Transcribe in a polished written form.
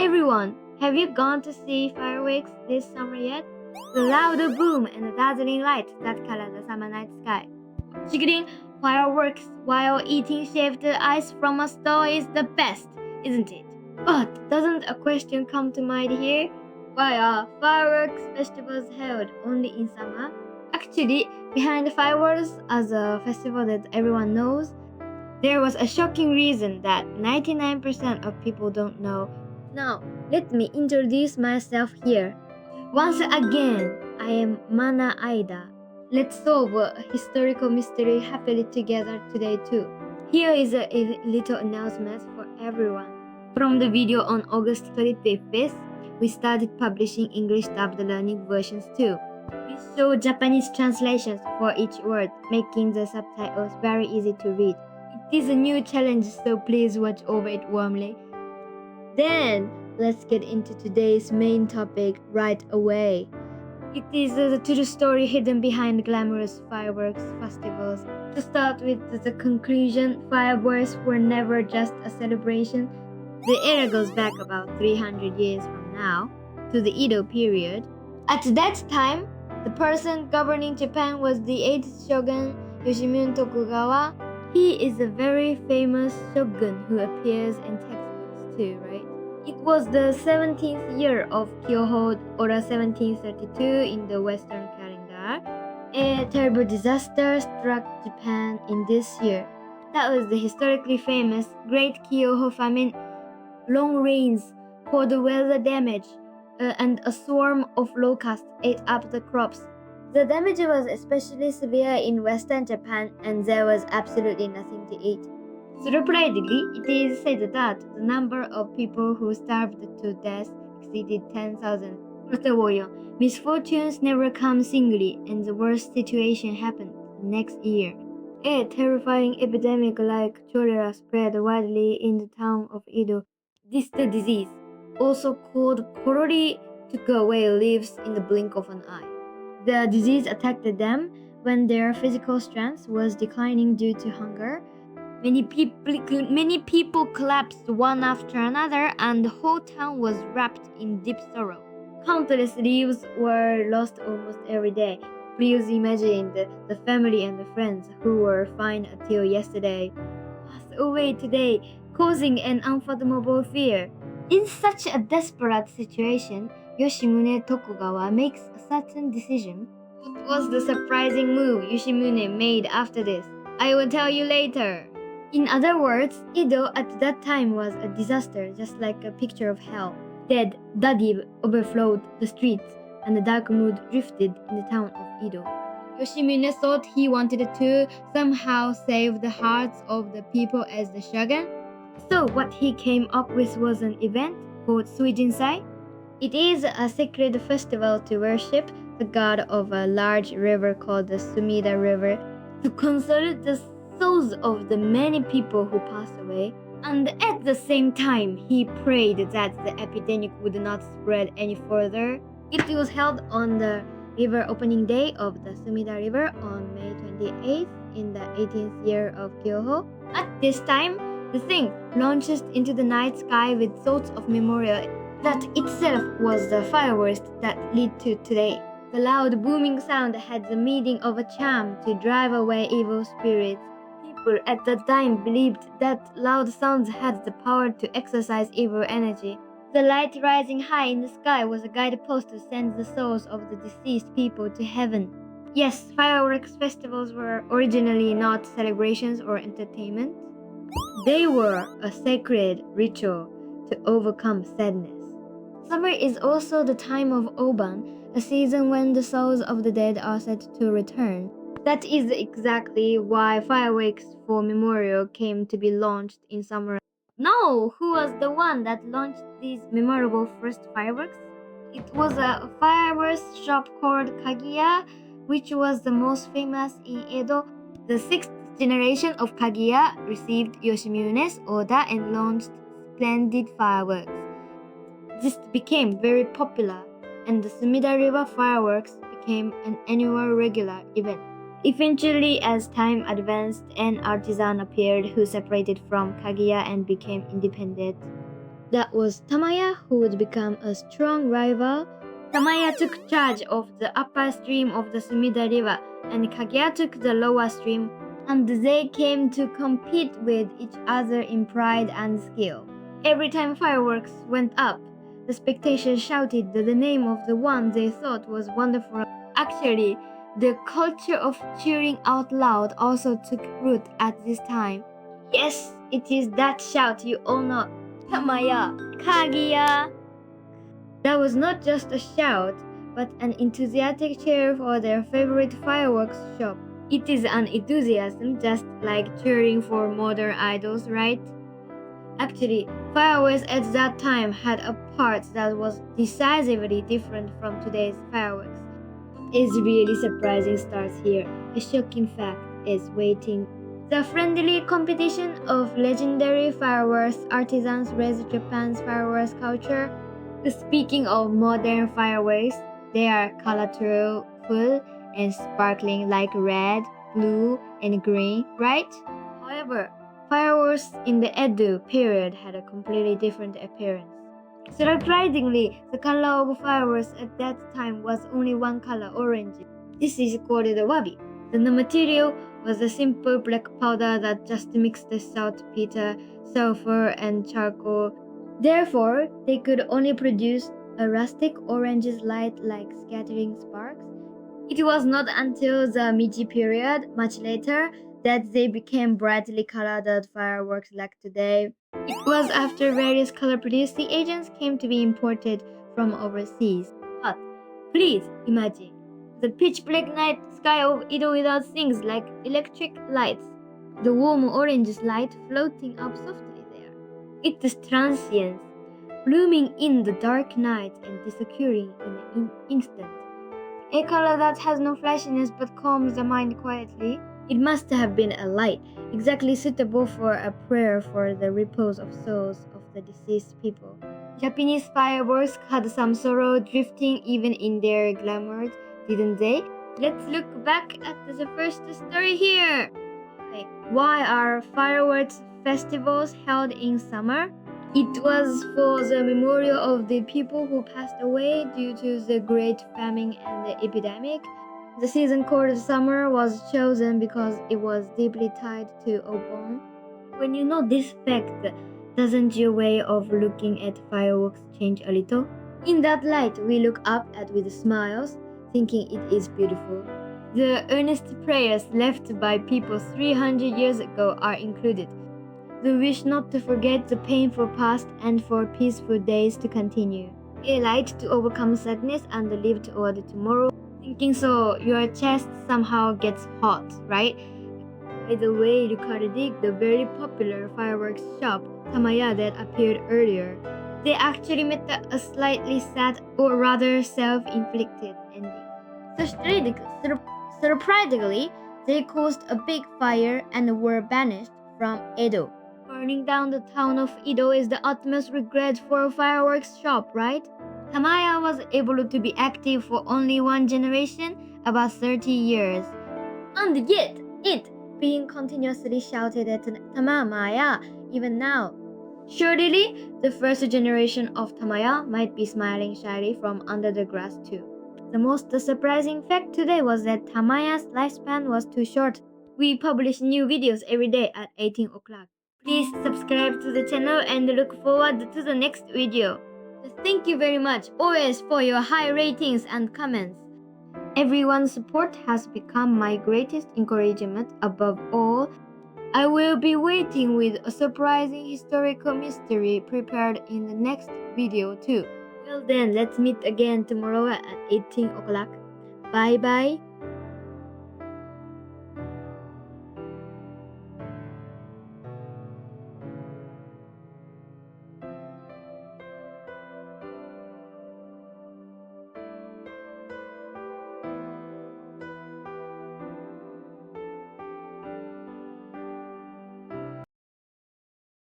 everyone, have you gone to see fireworks this summer yet? The loud boom and the dazzling light that color the summer night sky. Watching fireworks while eating shaved ice from a store is the best, isn't it? But doesn't a question come to mind here? Why are fireworks festivals held only in summer? Actually, behind the fireworks as a festival that everyone knows, there was a shocking reason that 99% of people don't know. Now, let me introduce myself here. Once again, I am Mana Aida. Let's solve a historical mystery happily together today too. Here is a little announcement for everyone. From the video on August 25th, we started publishing English dubbed learning versions too. We show Japanese translations for each word, making the subtitles very easy to read. It is a new challenge, so please watch over it warmly. Then, let's get into today's main topic right away. It is the true story hidden behind glamorous fireworks festivals. To start with the conclusion, fireworks were never just a celebration. The era goes back about 300 years from now, to the Edo period. At that time, the person governing Japan was the 8th shogun, Yoshimune Tokugawa. He is a very famous shogun who appears in textbooks too, right? It was the 17th year of Kyoho, or 1732 in the Western calendar. A terrible disaster struck Japan in this year. That was the historically famous Great Kyoho famine. Long rains, cold weather damage, and a swarm of locusts ate up the crops. The damage was especially severe in Western Japan, and there was absolutely nothing to eat. Surprisingly, it is said that the number of people who starved to death exceeded 10,000. Misfortunes never come singly, and the worst situation happened the next year. A terrifying epidemic like cholera spread widely in the town of Edo. This disease, also called korori, took away lives in the blink of an eye. The disease attacked them when their physical strength was declining due to hunger. Many people collapsed one after another, and the whole town was wrapped in deep sorrow. Countless lives were lost almost every day. Please imagine the family and the friends who were fine until yesterday passed away today, causing an unfathomable fear. In such a desperate situation, Yoshimune Tokugawa makes a certain decision. What was the surprising move Yoshimune made after this? I will tell you later. In other words, Edo at that time was a disaster, just like a picture of hell. Dead, bloody overflowed the streets, and a dark mood drifted in the town of Edo. Yoshimune thought he wanted to somehow save the hearts of the people as the shogun. So what he came up with was an event called Suijinsai. It is a sacred festival to worship the god of a large river called the Sumida River, to console the souls of the many people who passed away, and at the same time he prayed that the epidemic would not spread any further. It was held on the river opening day of the Sumida River on May 28th in the 18th year of Kyoho. At this time, the thing launched into the night sky with thoughts of memorial. That itself was the fireworks that lead to today. The loud booming sound had the meaning of a charm to drive away evil spirits. People at that time believed that loud sounds had the power to exorcise evil energy. The light rising high in the sky was a guidepost to send the souls of the deceased people to heaven. Yes, fireworks festivals were originally not celebrations or entertainment. They were a sacred ritual to overcome sadness. Summer is also the time of Oban, a season when the souls of the dead are said to return. That is exactly why fireworks for memorial came to be launched in summer. Now, who was the one that launched these memorable first fireworks? It was a fireworks shop called Kagiya, which was the most famous in Edo. The 6th generation of Kagiya received Yoshimune's order and launched splendid fireworks. This became very popular, and the Sumida River fireworks became an annual regular event. Eventually, as time advanced, an artisan appeared who separated from Kagiya and became independent. that was Tamaya who would become a strong rival. Tamaya took charge of the upper stream of the Sumida River, and Kaguya took the lower stream, and they came to compete with each other in pride and skill. Every time fireworks went up, the spectators shouted the name of the one they thought was wonderful. Actually, the culture of cheering out loud also took root at this time. Yes, it is that shout you all know. Tamaya, Kaguya. That was not just a shout, but an enthusiastic cheer for their favorite fireworks shop. It is an enthusiasm just like cheering for modern idols, right? Actually, fireworks at that time had a part that was decisively different from today's fireworks. It's really surprising starts here. A shocking fact is waiting. The friendly competition of legendary fireworks artisans raised Japan's fireworks culture. Speaking of modern fireworks, they are colorful and sparkling like red, blue, and green, right? However, fireworks in the Edo period had a completely different appearance. Surprisingly, the color of fireworks at that time was only one color, orange. This is called the wabi. The material was a simple black powder that just mixed the saltpeter, sulfur, and charcoal. Therefore, they could only produce a rustic orange light like scattering sparks. It was not until the Meiji period, much later, that they became brightly colored fireworks like today. It was after various color-producing agents came to be imported from overseas. But please imagine the pitch-black night sky of Edo without things like electric lights, the warm orange light floating up softly there. It is transient, blooming in the dark night and disappearing in an instant. A color that has no flashiness but calms the mind quietly. It must have been a light, exactly suitable for a prayer for the repose of souls of the deceased people. Japanese fireworks had some sorrow drifting even in their glamour, didn't they? Let's look back at the first story here. Why are fireworks festivals held in summer? It was for the memorial of the people who passed away due to the Great Famine and the epidemic. The season called summer was chosen because it was deeply tied to Obon. When you know this fact, doesn't your way of looking at fireworks change a little? In that light, we look up at with smiles, thinking it is beautiful. The earnest prayers left by people 300 years ago are included. The wish not to forget the painful past and for peaceful days to continue. A light to overcome sadness and live toward tomorrow. Thinking so, your chest somehow gets hot, right? By the way, regarding the very popular fireworks shop, Tamaya, that appeared earlier, they actually met a slightly sad or rather self-inflicted ending. Surprisingly, they caused a big fire and were banished from Edo. Burning down the town of Edo is the utmost regret for a fireworks shop, right? Tamaya was able to be active for only one generation, about 30 years. And yet, it being continuously shouted at Tamaya even now. Surely, the first generation of Tamaya might be smiling shyly from under the grass too. The most surprising fact today was that Tamaya's lifespan was too short. We publish new videos every day at 18 o'clock. Please subscribe to the channel and look forward to the next video. Thank you very much always for your high ratings and comments. Everyone's support has become my greatest encouragement. Above all, I will be waiting with a surprising historical mystery prepared in the next video too. Well then, let's meet again tomorrow at 18 o'clock. Bye bye.